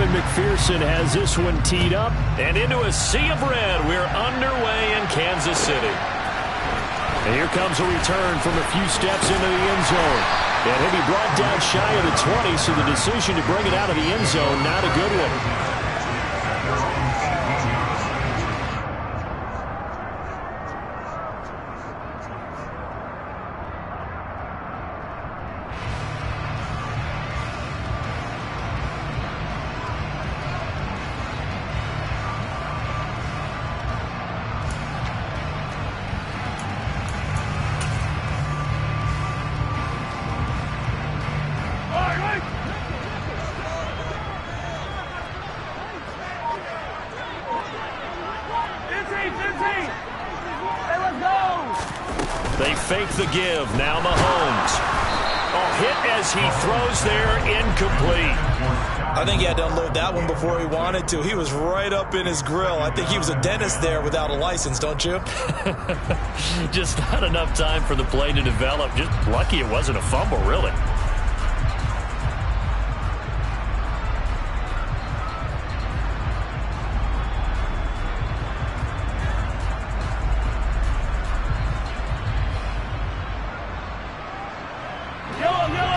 Evan McPherson has this one teed up. And into a sea of red, we're underway in Kansas City. And here comes a return from a few steps into the end zone. And he'll be brought down shy of the 20, so the decision to bring it out of the end zone, not a good one. They fake the give. Now Mahomes. Hit as he throws there, incomplete. I think he had to unload that one before he wanted to. He was right up in his grill. I think he was a dentist there without a license, don't you? Just not enough time for the play to develop. Just lucky it wasn't a fumble, really.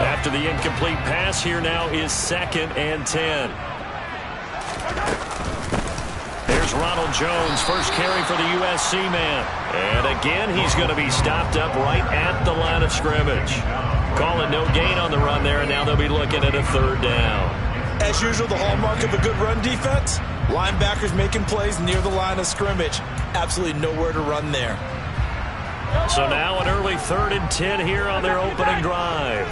After the incomplete pass, here now is 2nd and 10. There's Ronald Jones, first carry for the USC man. And again, he's going to be stopped up right at the line of scrimmage. Calling no gain on the run there, and now they'll be looking at a 3rd down. As usual, the hallmark of a good run defense, linebackers making plays near the line of scrimmage. Absolutely nowhere to run there. So now an early 3rd and 10 here on their opening drive.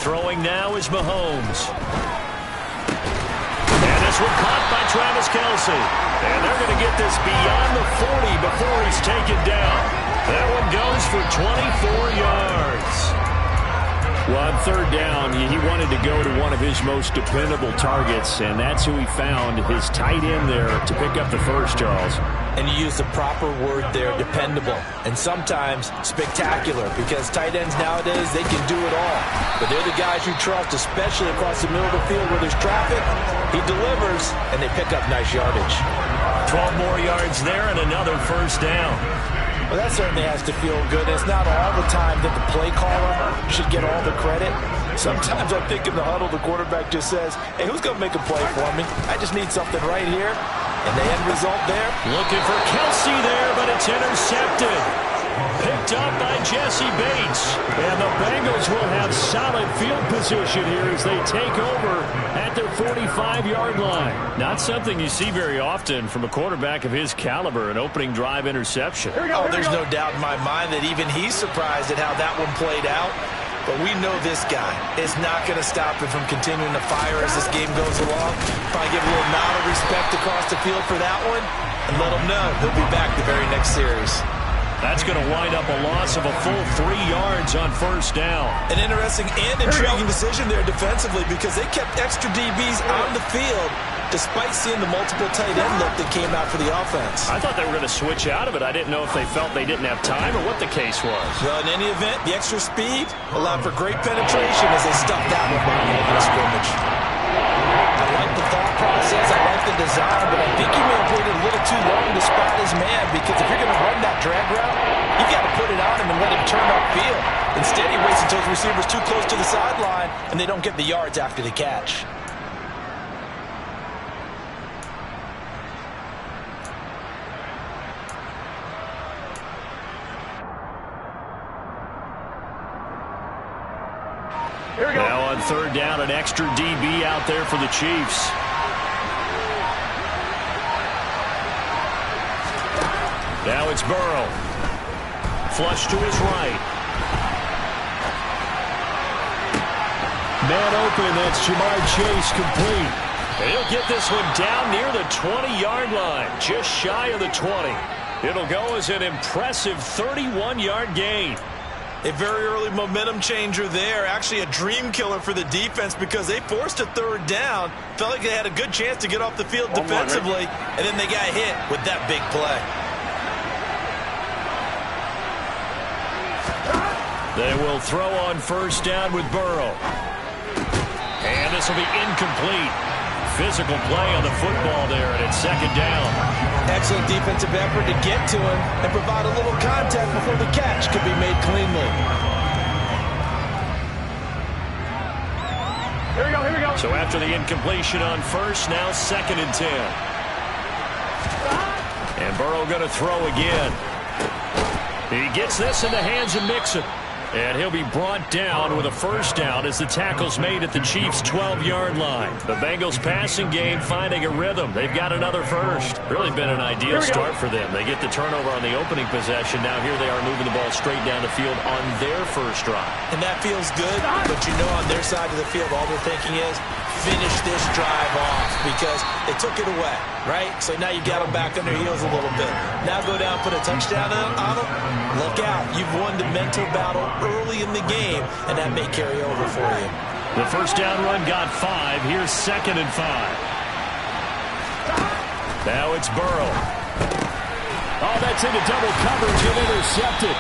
Throwing now is Mahomes. And this one caught by Travis Kelce. And they're going to get this beyond the 40 before he's taken down. That one goes for 24 yards. Well, on 3rd down, he wanted to go to one of his most dependable targets, and that's who he found, his tight end there, to pick up the first, Charles. And you use the proper word there, dependable, and sometimes spectacular, because tight ends nowadays, they can do it all. But they're the guys you trust, especially across the middle of the field where there's traffic. He delivers, and they pick up nice yardage. 12 more yards there and another 1st down. Well, that certainly has to feel good. It's not all the time that the play caller should get all the credit. Sometimes I think in the huddle, the quarterback just says, hey, who's going to make a play for me? I just need something right here. And the end result there. Looking for Kelce there, but it's intercepted. Picked up by Jesse Bates. And the Bengals will have solid field position here as they take over at their 45-yard line. Not something you see very often from a quarterback of his caliber, an opening drive interception. There's no doubt in my mind that even he's surprised at how that one played out. But we know this guy is not going to stop him from continuing to fire as this game goes along. Probably give a little nod of respect across the field for that one and let him know he'll be back the very next series. That's going to wind up a loss of a full 3 yards on 1st down. An interesting and intriguing decision there defensively because they kept extra DBs on the field despite seeing the multiple tight end look that came out for the offense. I thought they were going to switch out of it. I didn't know if they felt they didn't have time or what the case was. Well, in any event, the extra speed allowed for great penetration as they stuffed that one behind the line of scrimmage. I like the thought process. I like the design, but I think he may have waited a little too long to spot his man because if you're going to run that drag route, you got to put it on him and let him turn upfield. Instead, he waits until his receivers too close to the sideline and they don't get the yards after the catch. Now on 3rd down, an extra DB out there for the Chiefs. Now it's Burrow. Flush to his right. Man open, that's Ja'Marr Chase complete. And he'll get this one down near the 20-yard line, just shy of the 20. It'll go as an impressive 31-yard gain. A very early momentum changer there. Actually a dream killer for the defense because they forced a 3rd down. Felt like they had a good chance to get off the field defensively, and then they got hit with that big play. They will throw on first down with Burrow. And this will be incomplete. Physical play on the football there, and it's second down. Excellent defensive effort to get to him and provide a little contact before the catch could be made cleanly. Here we go. So after the incompletion on first, now second and 10. And Burrow going to throw again. He gets this in the hands of Mixon. And he'll be brought down with a first down as the tackle's made at the Chiefs' 12-yard line. The Bengals passing game finding a rhythm. They've got another first. Really been an ideal start for them. They get the turnover on the opening possession. Now here they are moving the ball straight down the field on their first drive. And that feels good, but you know on their side of the field all they're thinking is finish this drive off because they took it away, right? So now you got them back on their heels a little bit. Now go down, put a touchdown on them. Look out. You've won the mental battle early in the game, and that may carry over for you. The first down run got 5. Here's second and 5. Now it's Burrow. Oh, that's into double coverage and intercepted.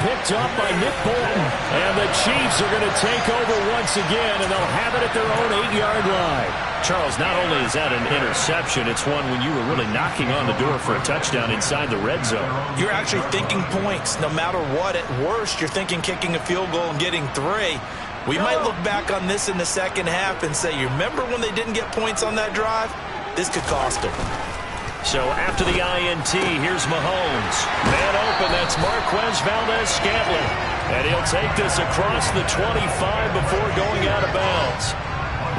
Picked up by Nick Bolton. And the Chiefs are going to take over once again, and they'll have it at their own 8-yard line. Charles, not only is that an interception, it's one when you were really knocking on the door for a touchdown inside the red zone. You're actually thinking points no matter what. At worst, you're thinking kicking a field goal and getting 3. We might look back on this in the second half and say, you remember when they didn't get points on that drive? This could cost them. So after the INT, here's Mahomes. Man open, that's Marquez Valdes-Scantling. And he'll take this across the 25 before going out of bounds.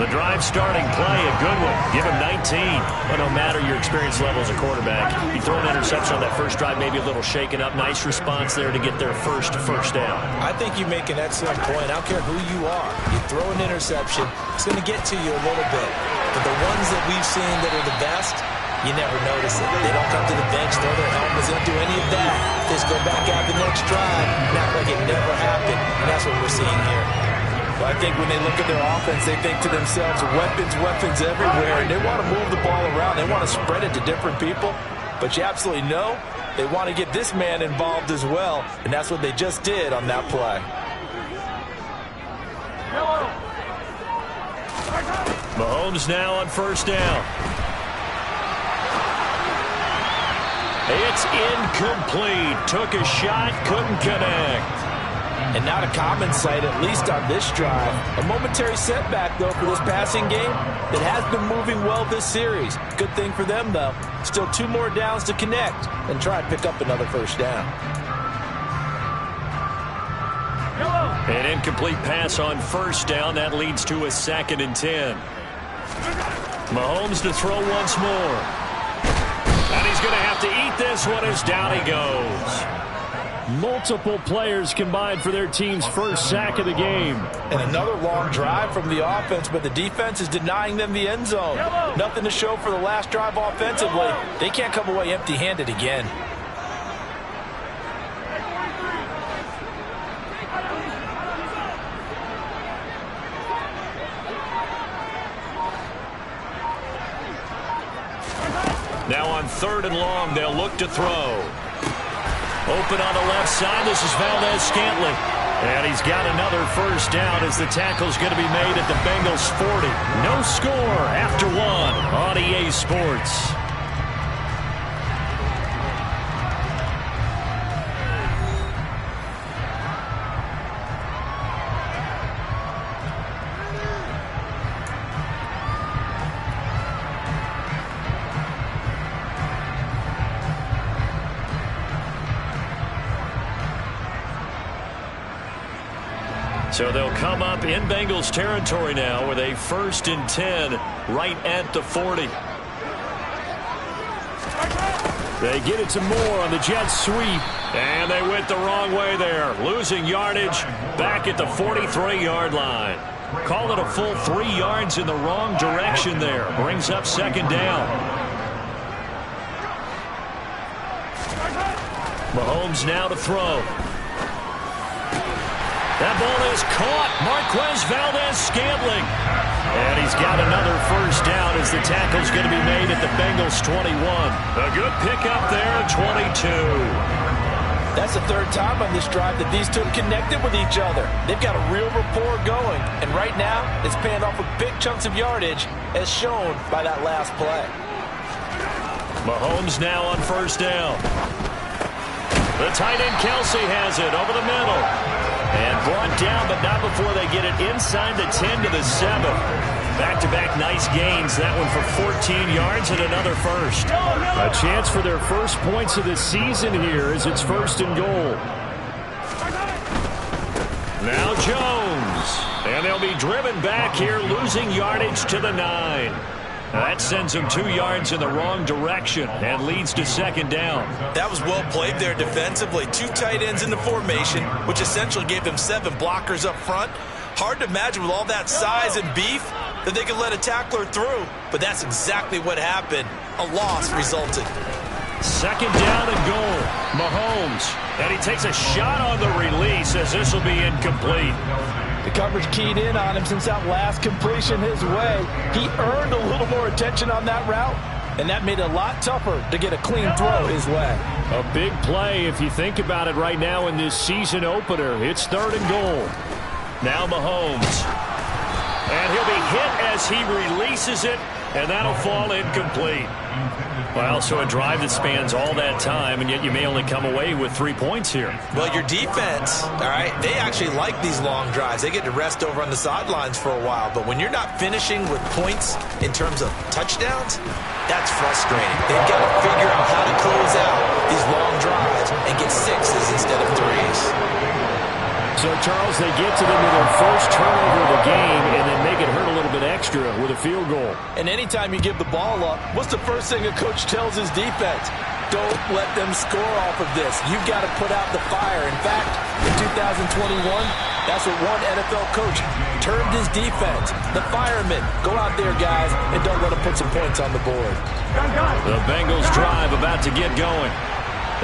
The drive starting play, a good one. Give him 19. But no matter your experience level as a quarterback, you throw an interception on that first drive, maybe a little shaken up. Nice response there to get their first down. I think you make an excellent point. I don't care who you are. You throw an interception, it's going to get to you a little bit. But the ones that we've seen that are the best, you never notice it. They don't come to the bench, throw their helmets, they don't do any of that. They just go back out the next drive and act like it never happened. And that's what we're seeing here. Well, I think when they look at their offense, they think to themselves, weapons everywhere, and they want to move the ball around. They want to spread it to different people. But you absolutely know they want to get this man involved as well, and that's what they just did on that play. Mahomes now on first down. It's incomplete. Took a shot, couldn't connect. And not a common sight, at least on this drive. A momentary setback, though, for this passing game that has been moving well this series. Good thing for them, though. Still 2 more downs to connect and try and pick up another first down. An incomplete pass on first down. That leads to a second and 10. Mahomes to throw once more. And he's going to have to eat this one as down he goes. Multiple players combined for their team's first sack of the game. And another long drive from the offense, but the defense is denying them the end zone. Nothing to show for the last drive offensively. They can't come away empty-handed again. Now on third and long, they'll look to throw. Open on the left side, this is Valdes-Scantling. And he's got another first down as the tackle's going to be made at the Bengals 40. No score after 1 on EA Sports. So they'll come up in Bengals territory now with a 1st and 10 right at the 40. They get it to Moore on the jet sweep. And they went the wrong way there. Losing yardage back at the 43-yard line. Call it a full 3 yards in the wrong direction there. Brings up second down. Mahomes now to throw. That ball is caught. Marquez Valdes-Scantling. And he's got another first down as the tackle's going to be made at the Bengals 21. A good pickup there, 22. That's the third time on this drive that these two have connected with each other. They've got a real rapport going, and right now it's paying off with big chunks of yardage, as shown by that last play. Mahomes now on first down. The tight end Kelsey has it over the middle. And brought down, but not before they get it inside the 10 to the 7. Back-to-back nice gains. That one for 14 yards and another first. A chance for their first points of the season here as it's first and goal. Now Jones. And they'll be driven back here, losing yardage to the 9. That sends them 2 yards in the wrong direction and leads to second down. That was well played there defensively. 2 tight ends in the formation, which essentially gave them 7 blockers up front. Hard to imagine with all that size and beef that they could let a tackler through, but that's exactly what happened. A loss resulted. Second down and goal. Mahomes, and he takes a shot on the release as this will be incomplete. The coverage keyed in on him since that last completion his way. He earned a little more attention on that route, and that made it a lot tougher to get a clean throw his way. A big play if you think about it right now in this season opener. It's third and goal. Now Mahomes. And he'll be hit as he releases it, and that'll fall incomplete. Well, so a drive that spans all that time, and yet you may only come away with 3 points here. Well, your defense, all right, they actually like these long drives. They get to rest over on the sidelines for a while. But when you're not finishing with points in terms of touchdowns, that's frustrating. They've got to figure out how to close out these long drives and get 6s instead of 3s. So, Charles, they get to them with their first turnover of the game and then make it hurt a little bit extra with a field goal. And anytime you give the ball up, what's the first thing a coach tells his defense? Don't let them score off of this. You've got to put out the fire. In fact, in 2021, that's what one NFL coach termed his defense. The firemen. Go out there, guys, and don't let them put some points on the board. The Bengals drive about to get going.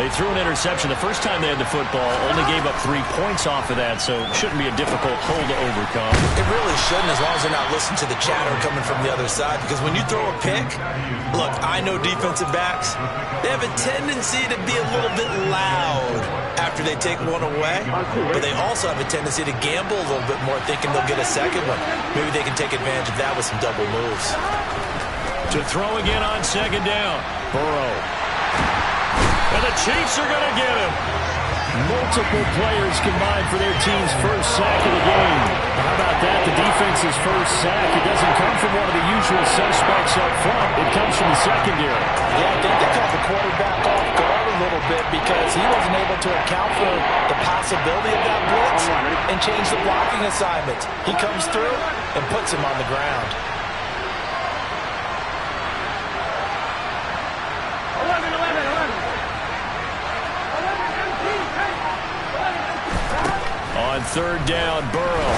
They threw an interception the first time they had the football, only gave up 3 points off of that, so it shouldn't be a difficult hole to overcome. It really shouldn't, as long as they're not listening to the chatter coming from the other side, because when you throw a pick, look, I know defensive backs, they have a tendency to be a little bit loud after they take one away, but they also have a tendency to gamble a little bit more, thinking they'll get a second one. Maybe they can take advantage of that with some double moves. To throw again on second down, Burrow. And the Chiefs are going to get him. Multiple players combined for their team's first sack of the game. How about that? The defense's first sack. It doesn't come from one of the usual suspects up front. It comes from the secondary. Yeah, I think they caught the quarterback off guard a little bit because he wasn't able to account for the possibility of that blitz and change the blocking assignment. He comes through and puts him on the ground. On third down, Burrow.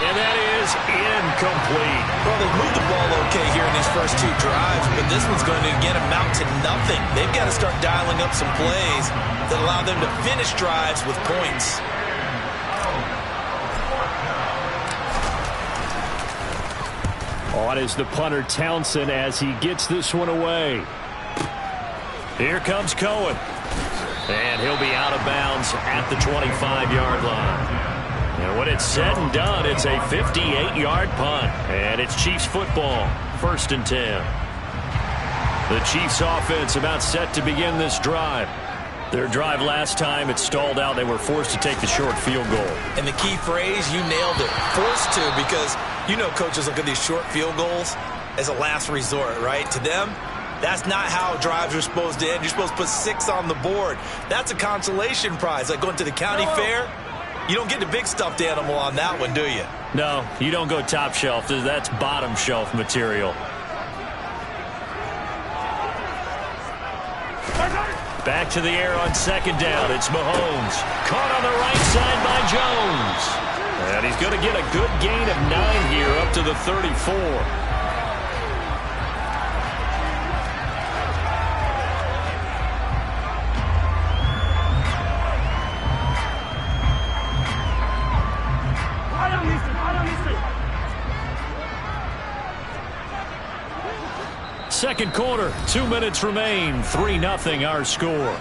And that is incomplete. Well, they've moved the ball okay here in these first 2 drives, but this one's going to, again, amount to nothing. They've got to start dialing up some plays that allow them to finish drives with points. On is the punter Townsend as he gets this one away. Here comes Cohen. And he'll be out of bounds at the 25-yard line. And when it's said and done, it's a 58-yard punt. And it's Chiefs football, 1st and 10. The Chiefs offense about set to begin this drive. Their drive last time, it stalled out. They were forced to take the short field goal. And the key phrase, you nailed it. Forced to, because you know coaches look at these short field goals as a last resort, right? To them, that's not how drives are supposed to end. You're supposed to put 6 on the board. That's a consolation prize. Like going to the county fair, you don't get the big stuffed animal on that one, do you? No, you don't go top shelf. That's bottom shelf material. Back to the air on second down. It's Mahomes. Caught on the right side by Jones. And he's going to get a good gain of 9 here up to the 34. Second quarter, 2 minutes remain, 3-0 our score.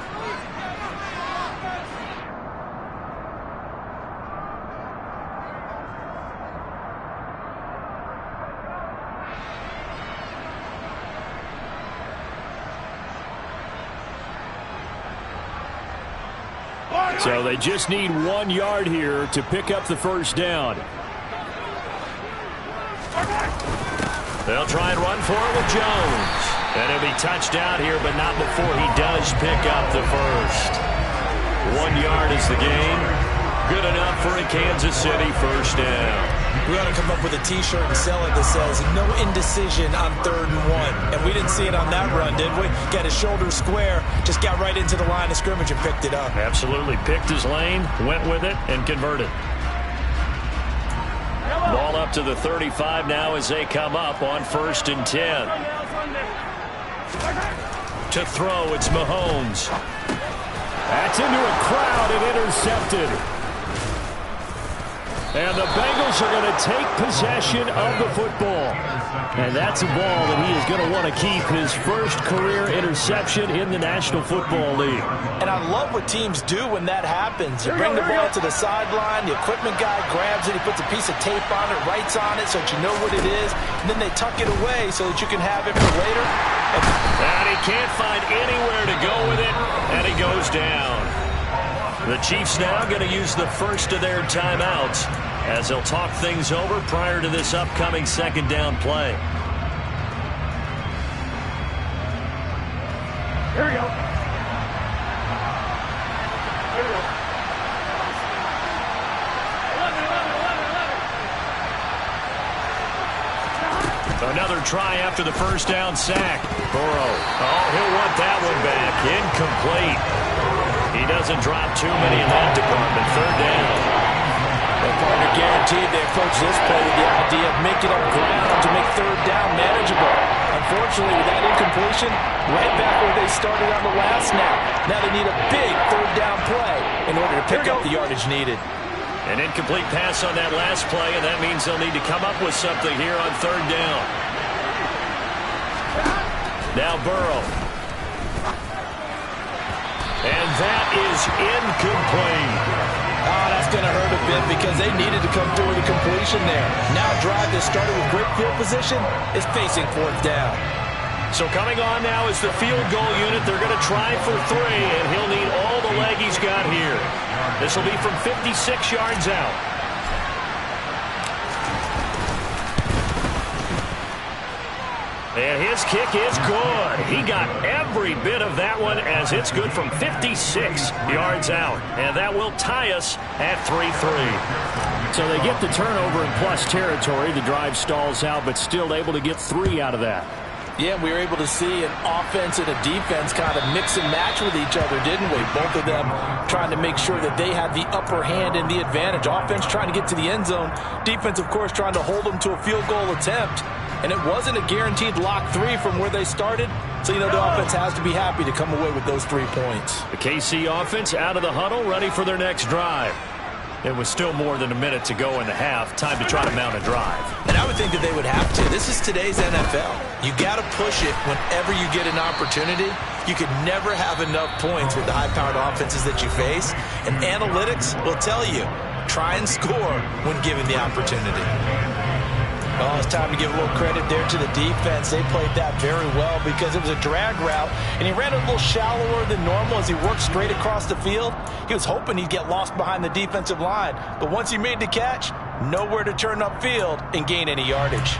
So they just need 1 yard here to pick up the first down. They'll try and run for it with Jones. And he'll be touched out here, but not before he does pick up the first. 1 yard is the gain. Good enough for a Kansas City first down. We ought to come up with a T-shirt and sell it that says, no indecision on 3rd and 1. And we didn't see it on that run, did we? Got his shoulder square, just got right into the line of scrimmage and picked it up. Absolutely. Picked his lane, went with it, and converted. Ball up to the 35 now as they come up on 1st and 10. To throw, it's Mahomes. That's into a crowd and intercepted. And the Bengals are going to take possession of the football. And that's a ball that he is going to want to keep, his first career interception in the National Football League. And I love what teams do when that happens. You bring the ball to the sideline, the equipment guy grabs it, he puts a piece of tape on it, writes on it so that you know what it is, and then they tuck it away so that you can have it for later. And he can't find anywhere to go with it, and he goes down. The Chiefs now going to use the first of their timeouts as they'll talk things over prior to this upcoming 2nd down play. Here we go. Another try after the first down sack. Burrow. Oh, he'll want that one back. Incomplete. He doesn't drop too many in that department. 3rd down. The partner guaranteed they approach this play with the idea of making up ground to make 3rd down manageable. Unfortunately, with that incompletion, right back where they started on the last snap. Now they need a big 3rd down play in order to pick up the yardage needed. An incomplete pass on that last play, and that means they'll need to come up with something here on 3rd down. Now Burrow. And that is incomplete. Oh, that's going to hurt a bit because they needed to come through with a completion there. Now a drive that started with great field position is facing 4th down. So coming on now is the field goal unit. They're going to try for 3, and he'll need all the leg he's got here. This will be from 56 yards out. And his kick is good. He got every bit of that one as it's good from 56 yards out. And that will tie us at 3-3. So they get the turnover in plus territory. The drive stalls out, but still able to get 3 out of that. Yeah, we were able to see an offense and a defense kind of mix and match with each other, didn't we? Both of them trying to make sure that they had the upper hand and the advantage. Offense trying to get to the end zone. Defense, of course, trying to hold them to a field goal attempt. And it wasn't a guaranteed lock 3 from where they started. So, you know, the offense has to be happy to come away with those 3 points. The KC offense out of the huddle, ready for their next drive. It was still more than a minute to go in the half. Time to try to mount a drive. And I would think that they would have to. This is today's NFL. You got to push it whenever you get an opportunity. You could never have enough points with the high-powered offenses that you face. And analytics will tell you, try and score when given the opportunity. Well, it's time to give a little credit there to the defense. They played that very well because it was a drag route, and he ran a little shallower than normal as he worked straight across the field. He was hoping he'd get lost behind the defensive line, but once he made the catch, nowhere to turn upfield and gain any yardage.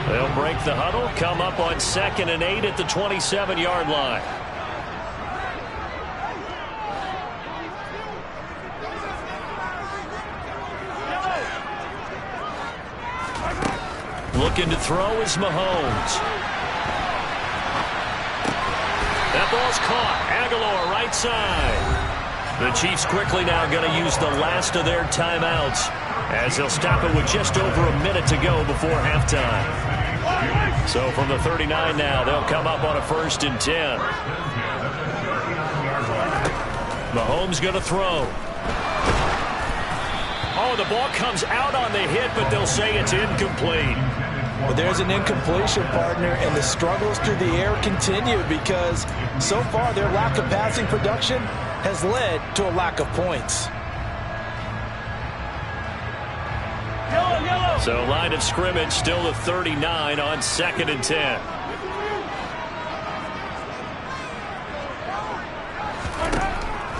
They'll break the huddle, come up on 2nd and 8 at the 27-yard line. Looking to throw is Mahomes. That ball's caught. Aguilar right side. The Chiefs quickly now going to use the last of their timeouts as they'll stop it with just over a minute to go before halftime. So from the 39 now, they'll come up on a 1st and 10. Mahomes going to throw. Oh, the ball comes out on the hit, but they'll say it's incomplete. Well, there's an incompletion, partner, and the struggles through the air continue because so far their lack of passing production has led to a lack of points. So line of scrimmage still the 39 on 2nd and 10.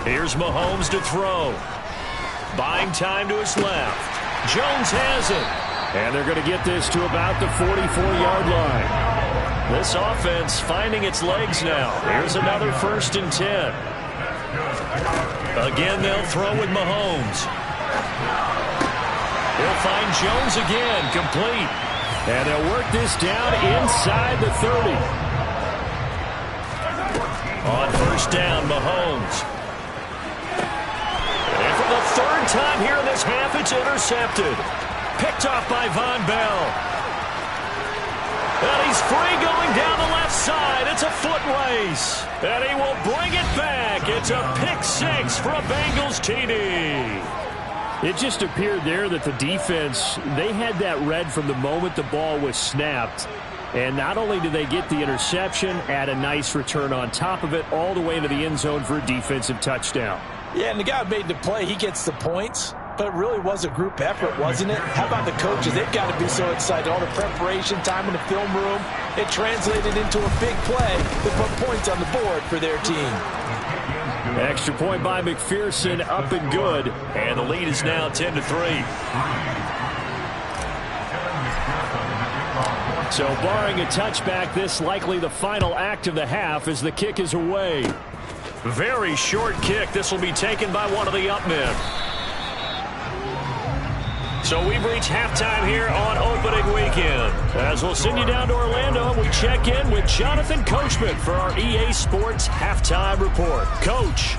Here's Mahomes to throw. Buying time to his left. Jones has it. And they're going to get this to about the 44-yard line. This offense finding its legs now. Here's another 1st and 10. Again, they'll throw with Mahomes. He'll find Jones again, complete. And they'll work this down inside the 30. On 1st down, Mahomes. And for the 3rd time here in this half, it's intercepted. Picked off by Von Bell. And he's free going down the left side. It's a foot race. And he will bring it back. It's a pick 6 for a Bengals TD. It just appeared there that the defense, they had that read from the moment the ball was snapped. And not only did they get the interception, add a nice return on top of it, all the way into the end zone for a defensive touchdown. Yeah, and the guy made the play. He gets the points. But it really was a group effort, wasn't it? How about the coaches? They've got to be so excited. All the preparation, time in the film room, it translated into a big play that put points on the board for their team. Extra point by McPherson, up and good. And the lead is now 10-3. So barring a touchback, this likely the final act of the half as the kick is away. Very short kick. This will be taken by one of the up men. So we've reached halftime here on opening weekend. As we'll send you down to Orlando, we check in with Jonathan Coachman for our EA Sports Halftime Report. Coach.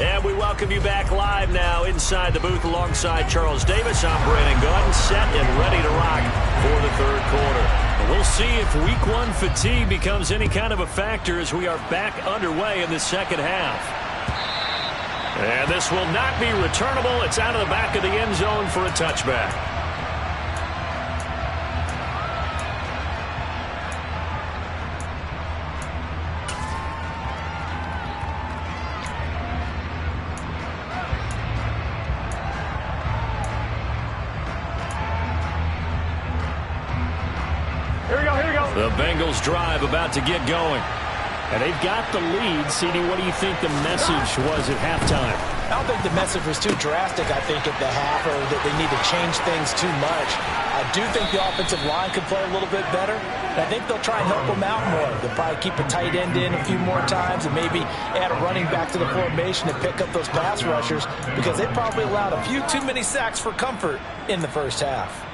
And we welcome you back live now inside the booth alongside Charles Davis. I'm Brandon Gunn, set and ready to rock for the 3rd quarter. We'll see if week 1 fatigue becomes any kind of a factor as we are back underway in the 2nd half. And this will not be returnable. It's out of the back of the end zone for a touchback. The Bengals drive about to get going. And they've got the lead. CD, what do you think the message was at halftime? I don't think the message was too drastic, I think, at the half, or that they need to change things too much. I do think the offensive line could play a little bit better. And I think they'll try and help them out more. They'll probably keep a tight end in a few more times and maybe add a running back to the formation and pick up those pass rushers because they probably allowed a few too many sacks for comfort in the 1st half.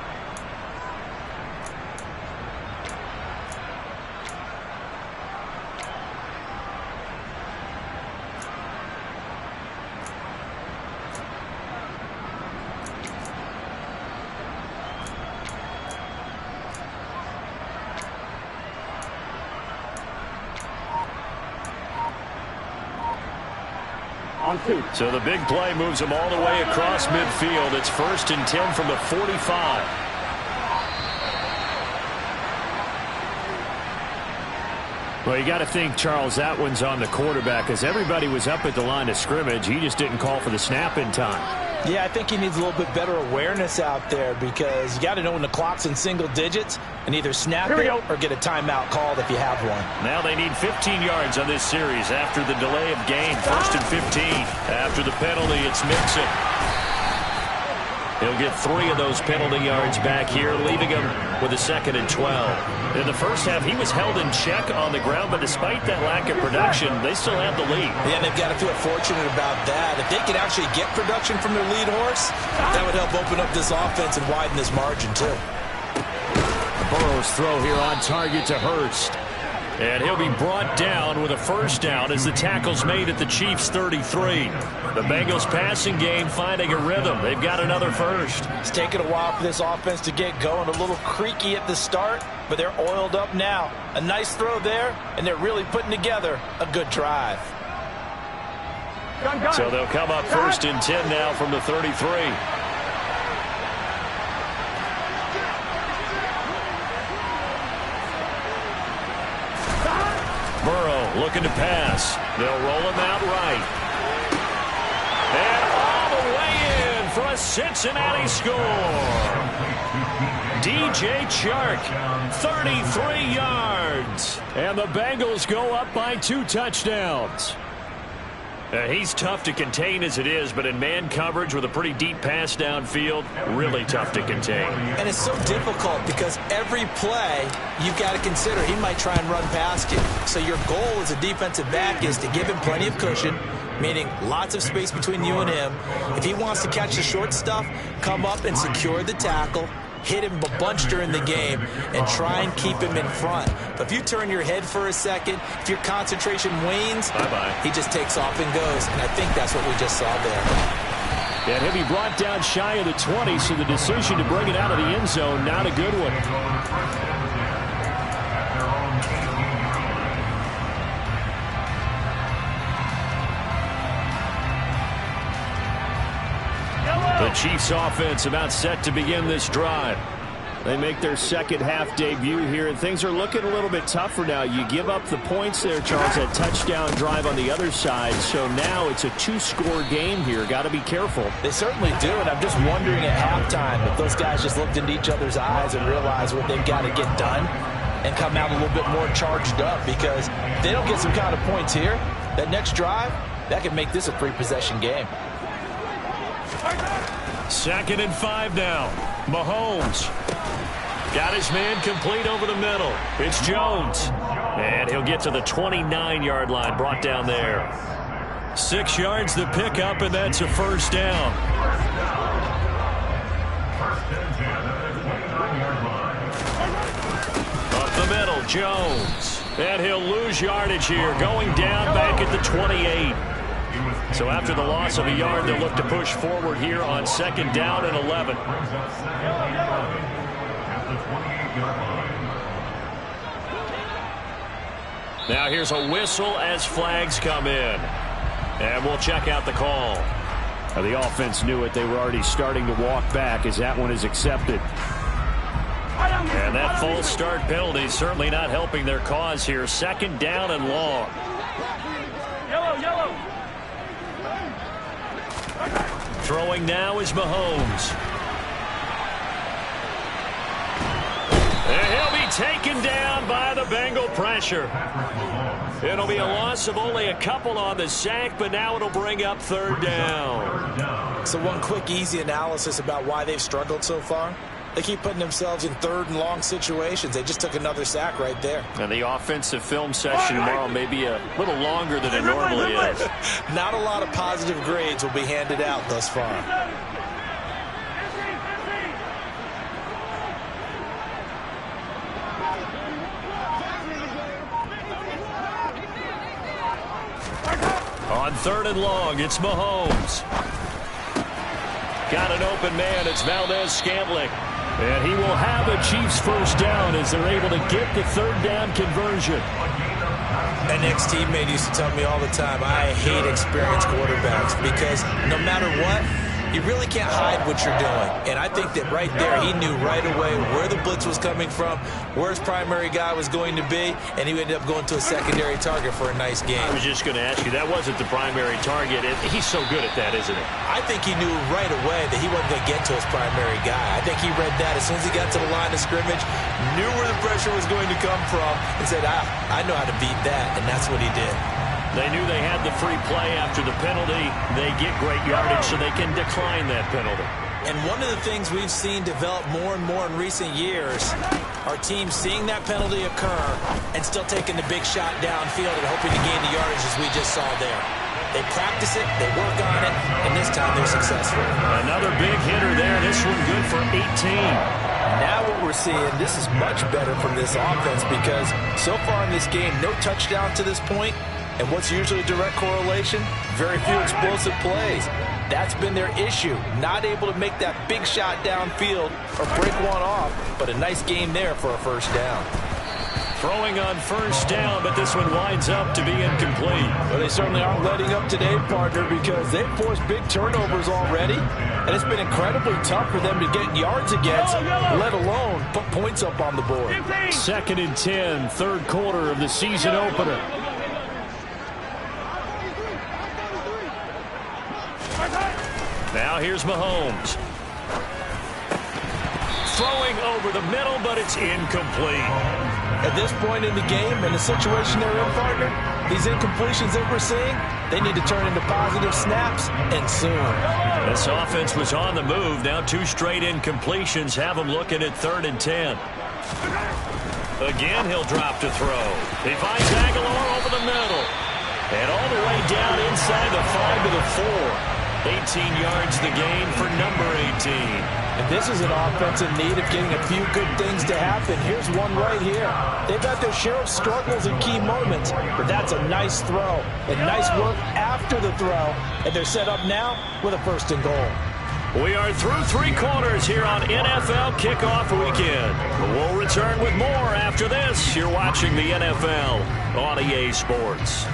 So the big play moves them all the way across midfield. It's 1st and 10 from the 45. Well, you got to think, Charles, that one's on the quarterback as everybody was up at the line of scrimmage. He just didn't call for the snap in time. Yeah, I think he needs a little bit better awareness out there because you got to know when the clock's in single digits and either snap it or get a timeout called if you have one. Now they need 15 yards on this series after the delay of game. 1st and 15. After the penalty, it's Mixon. He'll get 3 of those penalty yards back here, leaving him with a 2nd and 12. In the 1st half, he was held in check on the ground, but despite that lack of production, they still have the lead. Yeah, they've got to feel fortunate about that. If they can actually get production from their lead horse, that would help open up this offense and widen this margin, too. Burrow's throw here on target to Hurst. And he'll be brought down with a 1st down as the tackle's made at the Chiefs' 33. The Bengals passing game finding a rhythm. They've got another 1st. It's taken a while for this offense to get going. A little creaky at the start, but they're oiled up now. A nice throw there, and they're really putting together a good drive. So they'll come up 1st and 10 now from the 33. Burrow looking to pass. They'll roll him out right. And all the way in for a Cincinnati score. DJ Chark, 33 yards. And the Bengals go up by 2 touchdowns. He's tough to contain as it is, but in man coverage with a pretty deep pass downfield, really tough to contain. And it's so difficult because every play you've got to consider he might try and run past you. So your goal as a defensive back is to give him plenty of cushion, meaning lots of space between you and him. If he wants to catch the short stuff, come up and secure the tackle, hit him a bunch during the game, and try and keep him in front. But if you turn your head for a second, if your concentration wanes, he just takes off and goes. And I think that's what we just saw there. And he'll be brought down shy of the 20, so the decision to bring it out of the end zone, not a good one. The Chiefs offense about set to begin this drive. They make their second half debut here, and things are looking a little bit tougher now. You give up the points there, Charles, that touchdown drive on the other side. So now it's a 2-score game here. Got to be careful. They certainly do, and I'm just wondering at halftime if those guys just looked into each other's eyes and realized what they've got to get done and come out a little bit more charged up, because if they don't get some kind of points here, that next drive, that could make this a 3-possession game. 2nd and 5 now. Mahomes got his man complete over the middle. It's Jones. And he'll get to the 29-yard line, brought down there. 6 yards the pickup, and that's a first down. Up the middle, Jones. And he'll lose yardage here, going down back at the 28. So after the loss of a yard, they'll look to push forward here on 2nd down and 11. Now here's a whistle as flags come in. And we'll check out the call. The offense knew it. They were already starting to walk back as that one is accepted. And that false start penalty is certainly not helping their cause here. 2nd down and long. Throwing now is Mahomes. And he'll be taken down by the Bengal pressure. It'll be a loss of only a couple on the sack, but now it'll bring up 3rd down. So one quick, easy analysis about why they've struggled so far. They keep putting themselves in 3rd and long situations. They just took another sack right there. And the offensive film session tomorrow may be a little longer than it normally is. Not a lot of positive grades will be handed out thus far. On 3rd and long, it's Mahomes. Got an open man. It's Valdez-Scantling. And he will have a Chiefs first down as they're able to get the 3rd down conversion. An ex-teammate used to tell me all the time, I hate experienced quarterbacks because no matter what, you really can't hide what you're doing. And I think that right there, he knew right away where the blitz was coming from, where his primary guy was going to be, and he ended up going to a secondary target for a nice game. I was just going to ask you, that wasn't the primary target. He's so good at that, isn't he? I think he knew right away that he wasn't going to get to his primary guy. I think he read that as soon as he got to the line of scrimmage, knew where the pressure was going to come from, and said, I know how to beat that, and that's what he did. They knew they had the free play after the penalty. They get great yardage so they can decline that penalty. And one of the things we've seen develop more and more in recent years are teams seeing that penalty occur and still taking the big shot downfield and hoping to gain the yardage as we just saw there. They practice it, they work on it, and this time they're successful. Another big hitter there. This one good for 18. Now what we're seeing, this is much better from this offense because so far in this game, no touchdown to this point. And what's usually a direct correlation? Very few explosive plays. That's been their issue. Not able to make that big shot downfield or break one off, but a nice game there for a first down. Throwing on first down, but this one winds up to be incomplete. Well, they certainly aren't letting up today, partner, because they've forced big turnovers already, and it's been incredibly tough for them to get yards against, let alone put points up on the board. 2nd and 10, 3rd quarter of the season opener. Now here's Mahomes. throwing over the middle, but it's incomplete. At this point in the game, in the situation they're in, partner, these incompletions that we're seeing, they need to turn into positive snaps, and soon. This offense was on the move. Now 2 straight incompletions have them looking at 3rd and 10. Again, he'll drop to throw. He finds Aguilar over the middle. And all the way down inside the 5 to the 4. 18 yards the gain for number 18. And this is an offense in need of getting a few good things to happen. Here's one right here. They've had their share of struggles in key moments, but that's a nice throw. And nice work after the throw. And they're set up now with a 1st and goal. We are through 3 quarters here on NFL Kickoff Weekend. We'll return with more after this. You're watching the NFL on EA Sports.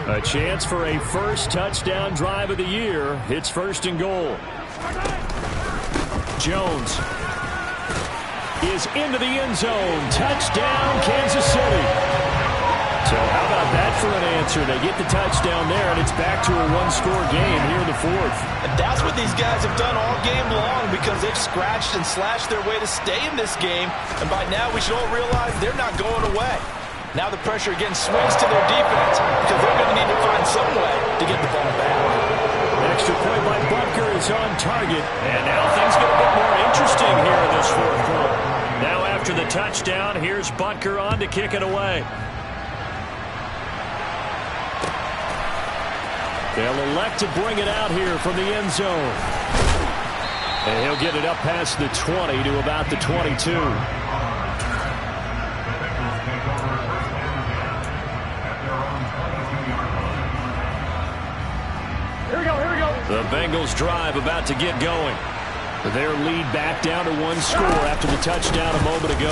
A chance for a first touchdown drive of the year. It's 1st and goal. Jones is into the end zone. Touchdown, Kansas City. So how about that for an answer? They get the touchdown there, and it's back to a 1-score game here in the 4th. And that's what these guys have done all game long, because they've scratched and slashed their way to stay in this game. And by now, we should all realize they're not going away. Now the pressure again swings to their defense, because they're going to need to find some way to get the ball back. Extra point by Butker is on target. And now things get a bit more interesting here in this 4th quarter. Now after the touchdown, here's Butker on to kick it away. They'll elect to bring it out here from the end zone. And he'll get it up past the 20 to about the 22. The Bengals drive about to get going. Their lead back down to 1 score after the touchdown a moment ago.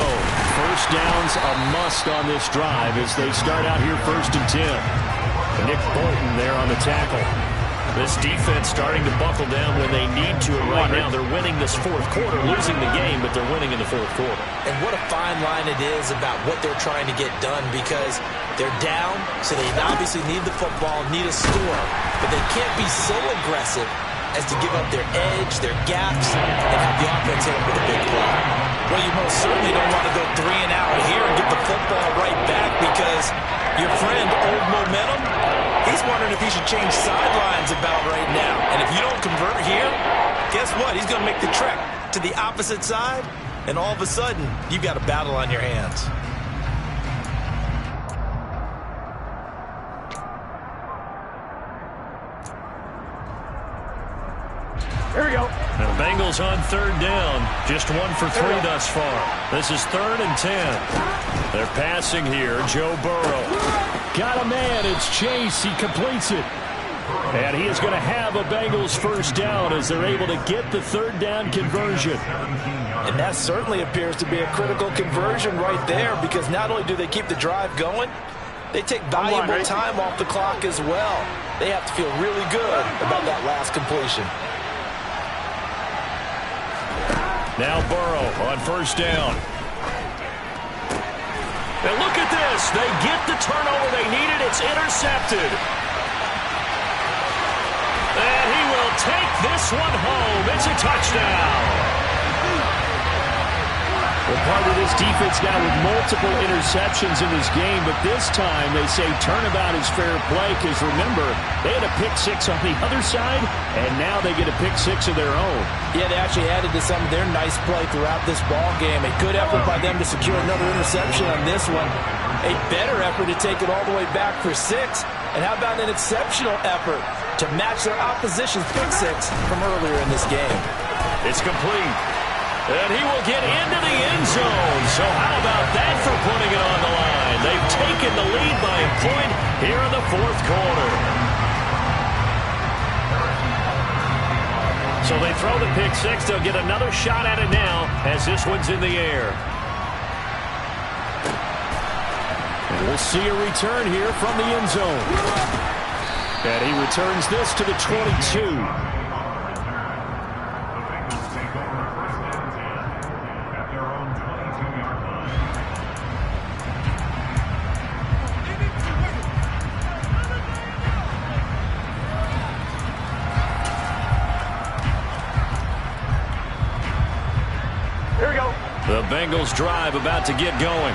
First down's a must on this drive as they start out here 1st and 10. Nick Bolton there on the tackle. This defense starting to buckle down when they need to, and right now they're winning this 4th quarter, losing the game, but they're winning in the 4th quarter. And what a fine line it is about what they're trying to get done, because they're down, so they obviously need the football, need a score, but they can't be so aggressive as to give up their edge, their gaps, and have the offense hit them with a big play. Well, you most certainly don't want to go 3 and out here and get the football right back, because your friend, Old Momentum, he's wondering if he should change sidelines about right now. And if you don't convert here, guess what? He's going to make the trek to the opposite side, and all of a sudden, you've got a battle on your hands. Here we go. The Bengals on 3rd down. Just 1 for 3 thus far. This is 3rd and 10. They're passing here. Joe Burrow. Got a man. It's Chase. He completes it. And he is going to have a Bengals 1st down as they're able to get the 3rd down conversion. And that certainly appears to be a critical conversion right there, because not only do they keep the drive going, they take valuable time off the clock as well. They have to feel really good about that last completion. Now Burrow on 1st down. And look at this. They get the turnover they needed. It's intercepted. And he will take this one home. It's a touchdown. Well, part of this defense now with multiple interceptions in this game, but this time they say turnabout is fair play, because remember, they had a pick 6 on the other side, and now they get a pick 6 of their own. Yeah, they actually added to some of their nice play throughout this ball game. A good effort by them to secure another interception on this one. A better effort to take it all the way back for 6. And how about an exceptional effort to match their opposition's pick 6 from earlier in this game? It's complete. And he will get into the end zone. So how about that for putting it on the line? They've taken the lead by a point here in the 4th quarter. So they throw the pick 6. They'll get another shot at it now as this one's in the air. And we'll see a return here from the end zone. And he returns this to the 22. The Bengals drive about to get going.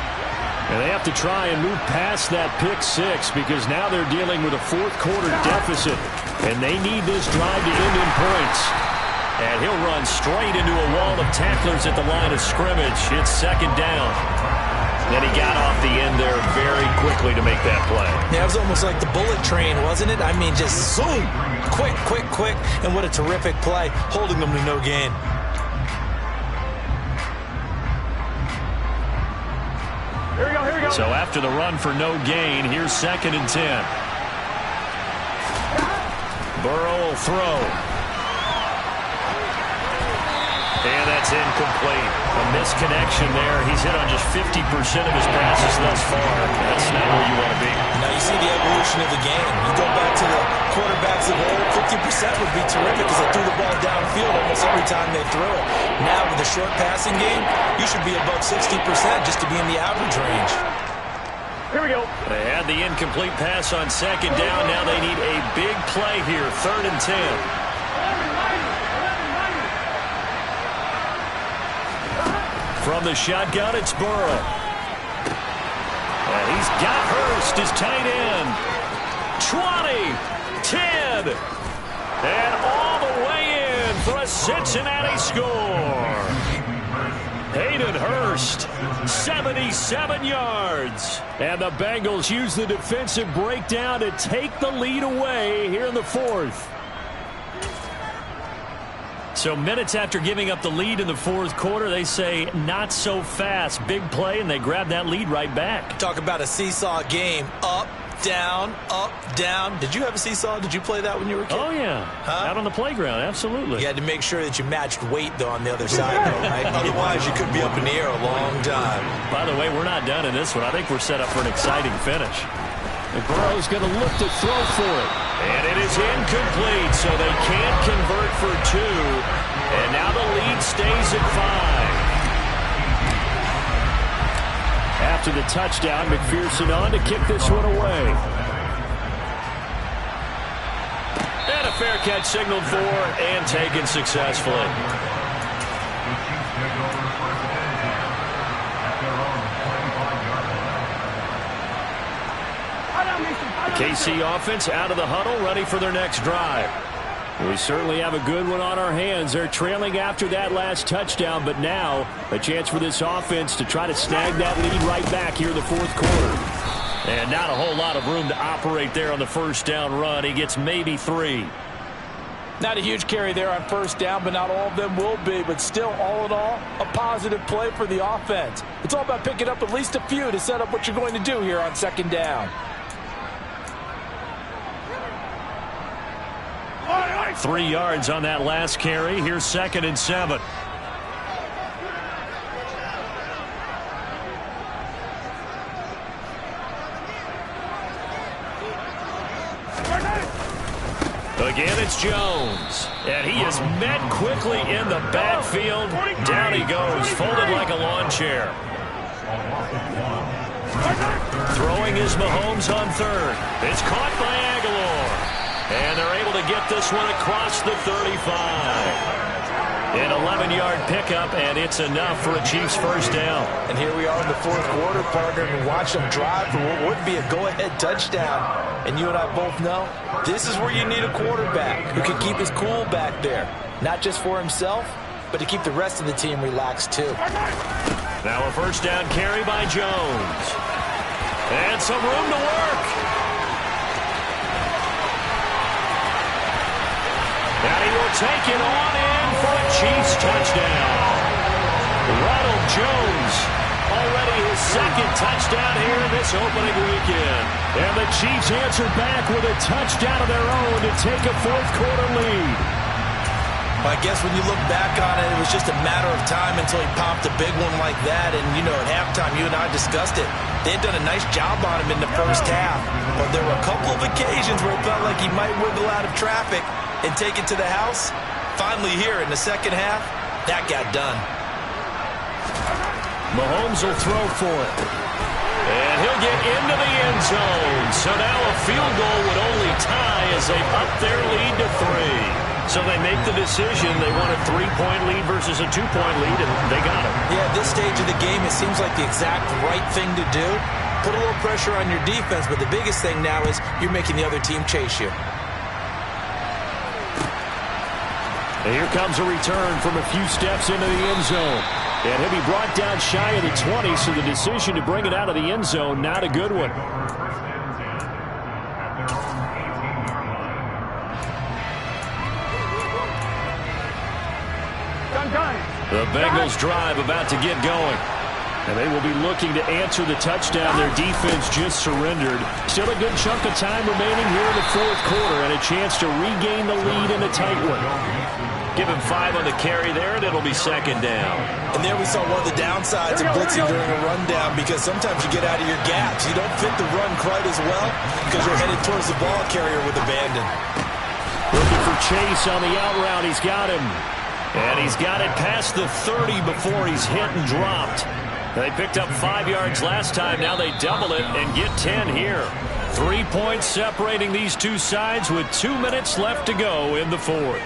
And they have to try and move past that pick six because now they're dealing with a fourth-quarter deficit. And they need this drive to end in points. And he'll run straight into a wall of tacklers at the line of scrimmage. It's second down. Then he got off the end there very quickly to make that play. Yeah, it was almost like the bullet train, wasn't it? I mean, just zoom. Quick, quick, quick. And what a terrific play, holding them to no gain. Here we go, here we go. So after the run for no gain, here's 2nd and 10. Burrow will throw. And that's incomplete. A misconnection there. He's hit on just 50% of his passes thus far. That's not where you want to be. Now you see the evolution of the game. You go back to the quarterbacks of old, 50% would be terrific because they threw the ball downfield almost every time they threw it. Now with the short passing game, you should be above 60% just to be in the average range. Here we go. They had the incomplete pass on 2nd down. Now they need a big play here. 3rd and 10. From the shotgun, it's Burrow. And he's got Hurst, his tight end. 20, 10, and all the way in for a Cincinnati score. Hayden Hurst, 77 yards. And the Bengals use the defensive breakdown to take the lead away here in the 4th. So minutes after giving up the lead in the 4th quarter, they say not so fast. Big play, and they grab that lead right back. Talk about a seesaw game. Up, down, up, down. Did you have a seesaw? Did you play that when you were a kid? Oh, yeah. Out on the playground, absolutely. You had to make sure that you matched weight, though, on the other side, though, right? Otherwise, you could be up in the air a long time. By the way, we're not done in this one. I think we're set up for an exciting finish. And Burrow's going to look to throw for it. And it is incomplete, so they can't convert for 2. And now the lead stays at 5. After the touchdown, McPherson on to kick this one away. And a fair catch signaled for and taken successfully. KC offense out of the huddle, ready for their next drive. We certainly have a good one on our hands. They're trailing after that last touchdown, but now a chance for this offense to try to snag that lead right back here in the 4th quarter. And not a whole lot of room to operate there on the first down run. He gets maybe 3. Not a huge carry there on first down, but not all of them will be. But still, all in all, a positive play for the offense. It's all about picking up at least a few to set up what you're going to do here on 2nd down. 3 yards on that last carry. Here's 2nd and 7. Again, it's Jones. And he is met quickly in the backfield. Down he goes, folded like a lawn chair. Throwing is Mahomes on 3rd. It's caught by Aguilar. And they're able to get this one across the 35. An 11-yard pickup, and it's enough for a Chiefs first down. And here we are in the 4th quarter, partner, and watch them drive for what would be a go-ahead touchdown. And you and I both know this is where you need a quarterback who can keep his cool back there. Not just for himself, but to keep the rest of the team relaxed, too. Now a first down carry by Jones. And some room to work. And he will take it on in for a Chiefs touchdown. Ronald Jones, already his 2nd touchdown here this opening weekend. And the Chiefs answer back with a touchdown of their own to take a 4th quarter lead. I guess when you look back on it, it was just a matter of time until he popped a big one like that. And, you know, at halftime, you and I discussed it. They had done a nice job on him in the first half. But there were a couple of occasions where it felt like he might wiggle out of traffic and take it to the house. Finally here in the 2nd half, that got done. Mahomes will throw for it. And he'll get into the end zone. So now a field goal would only tie as they up their lead to 3. So they make the decision. They want a 3-point lead versus a 2-point lead, and they got it. Yeah, at this stage of the game, it seems like the exact right thing to do. Put a little pressure on your defense, but the biggest thing now is you're making the other team chase you. And here comes a return from a few steps into the end zone. And he'll be brought down shy of the 20, so the decision to bring it out of the end zone, not a good one. The Bengals drive about to get going. And they will be looking to answer the touchdown their defense just surrendered. Still a good chunk of time remaining here in the fourth quarter and a chance to regain the lead in a tight one. Give him 5 on the carry there, and it'll be second down. And there we saw one of the downsides of blitzing during a rundown, because sometimes you get out of your gaps. You don't fit the run quite as well because you're headed towards the ball carrier with abandon. Looking for Chase on the out route. He's got him. And he's got it past the 30 before he's hit and dropped. They picked up 5 yards last time. Now they double it and get 10 here. 3 points separating these two sides with 2 minutes left to go in the fourth.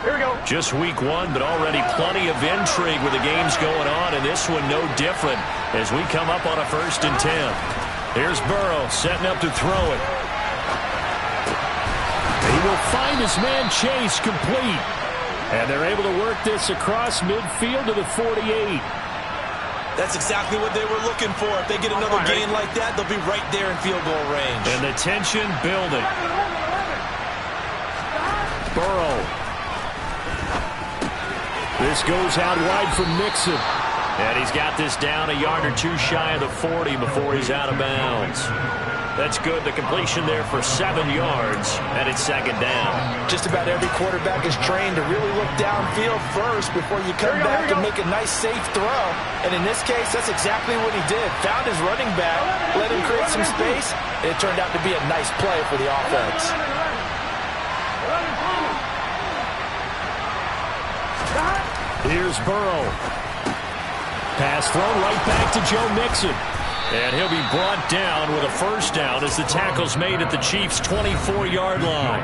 Here we go. Just week 1, but already plenty of intrigue with the games going on, and this one no different as we come up on a 1st and 10. Here's Burrow setting up to throw it. He will find his man Chase complete. And they're able to work this across midfield to the 48. That's exactly what they were looking for. If they get another gain like that, they'll be right there in field goal range. And the tension building. Burrow. This goes out wide from Mixon. And he's got this down a yard or 2 shy of the 40 before he's out of bounds. That's good. The completion there for 7 yards, and it's second down. Just about every quarterback is trained to really look downfield first before you come back and make a nice, safe throw. And in this case, that's exactly what he did. Found his running back, let him create some space, and it turned out to be a nice play for the offense. Here's Burrow. Pass thrown right back to Joe Mixon. And he'll be brought down with a first down as the tackle's made at the Chiefs' 24-yard line.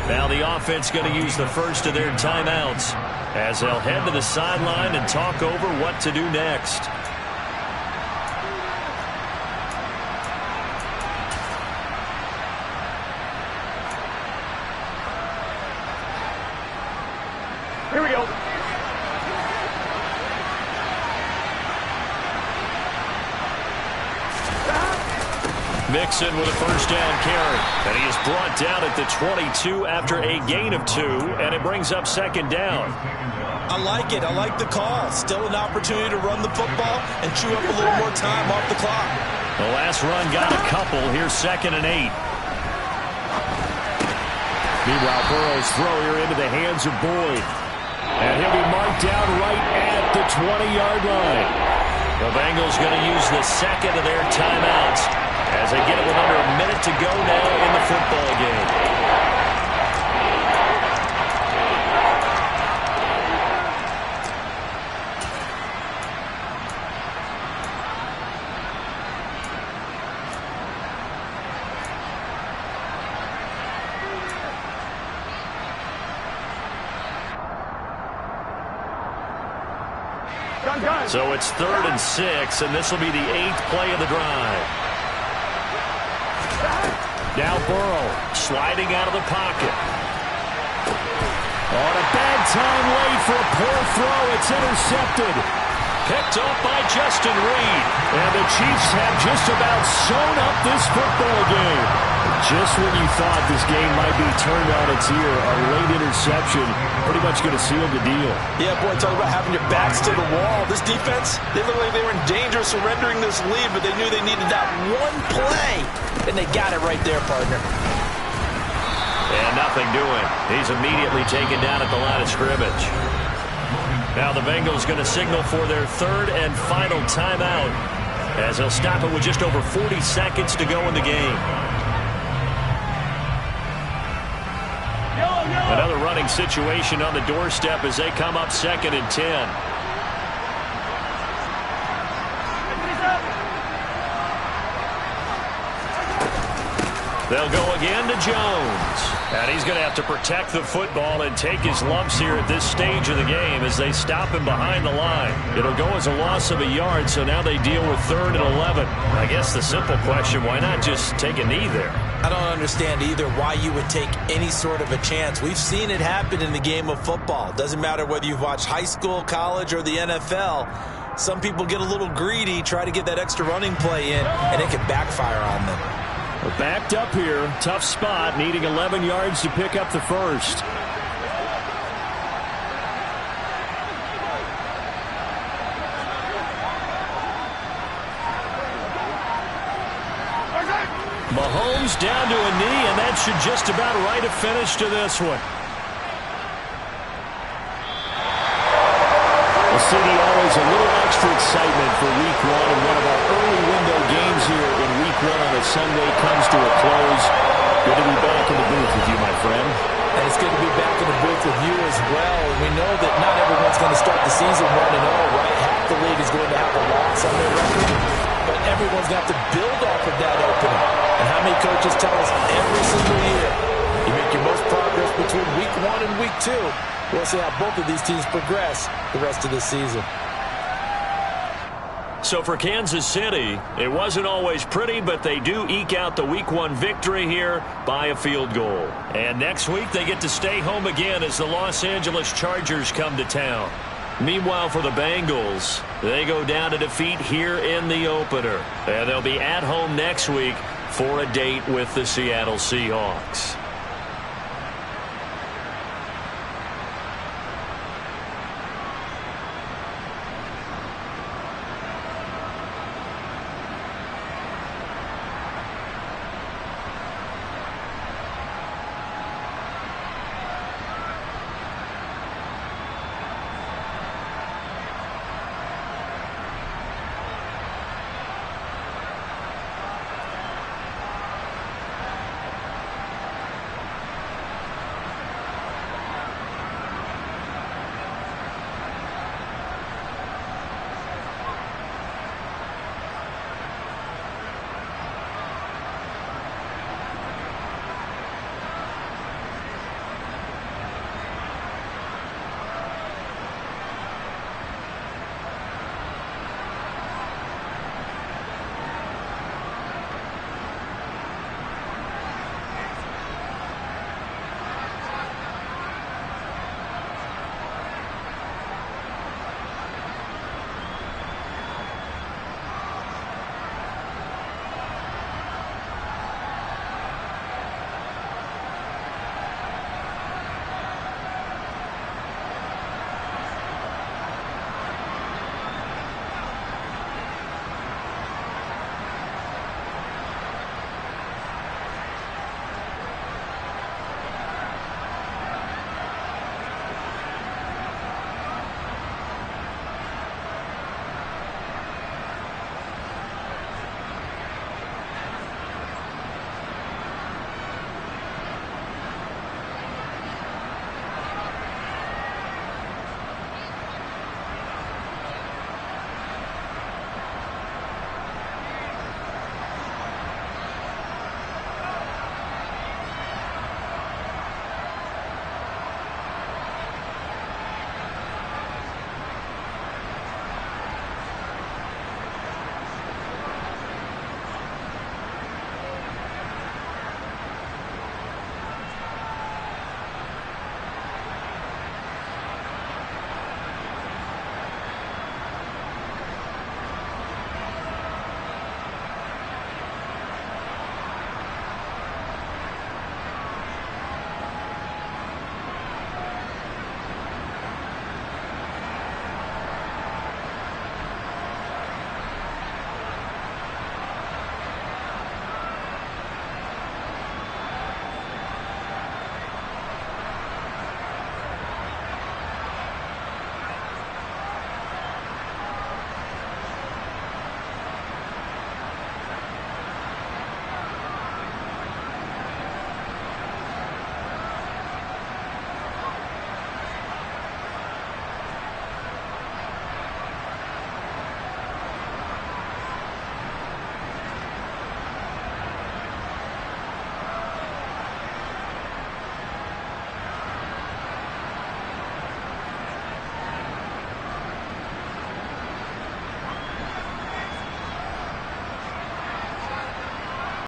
Now the offense going to use the first of their timeouts as they'll head to the sideline and talk over what to do next. Here we go. Mixon with a first down carry. And he is brought down at the 22 after a gain of 2, and it brings up second down. I like it. I like the call. Still an opportunity to run the football and chew up a little more time off the clock. The last run got a couple. Here's 2nd and 8. Meanwhile, Burrow's throw here into the hands of Boyd. And he'll be marked down right at the 20-yard line. The Bengals going to use the second of their timeouts as they get it with under a minute to go now in the football game. So it's 3rd and 6, and this will be the 8th play of the drive. Now Burrow Sliding out of the pocket. on a bad time late for a poor throw. It's intercepted. Picked up by Justin Reed. And the Chiefs have just about sewn up this football game. Just when you thought this game might be turned on its ear, a late interception pretty much going to seal the deal. Yeah, boy, talk about having your backs to the wall. This defense, they looked like they were in danger of surrendering this lead, but they knew they needed that one play, and they got it right there, partner. And nothing doing. He's immediately taken down at the line of scrimmage. Now the Bengals going to signal for their 3rd and final timeout as they'll stop it with just over 40 seconds to go in the game. Another running situation on the doorstep as they come up 2nd and 10. They'll go again to Jones. And he's going to have to protect the football and take his lumps here at this stage of the game as they stop him behind the line. It'll go as a loss of a yard, so now they deal with 3rd and 11. I guess the simple question, why not just take a knee there? I don't understand either why you would take any sort of a chance. We've seen it happen in the game of football. Doesn't matter whether you've watched high school, college, or the NFL. Some people get a little greedy, try to get that extra running play in, and it can backfire on them. We're backed up here. Tough spot, needing 11 yards to pick up the first. Mahomes down to a knee, and that should just about write a finish to this one. Well, CD, always a little extra excitement for Week 1, and one of our early window games here in Week 1 on a Sunday comes to a close. Good to be back in the booth with you, my friend. And it's good to be back in the booth with you as well. And we know that not everyone's going to start the season 1-0, right? Half the league is going to have a loss on their record. But everyone's got to build off of that opening. And how many coaches tell us every single year, you make your most progress between Week 1 and Week 2. We'll see how both of these teams progress the rest of the season. So for Kansas City, it wasn't always pretty, but they do eke out the Week 1 victory here by a field goal. And next week, they get to stay home again as the Los Angeles Chargers come to town. Meanwhile, for the Bengals, they go down to defeat here in the opener. And they'll be at home next week for a date with the Seattle Seahawks.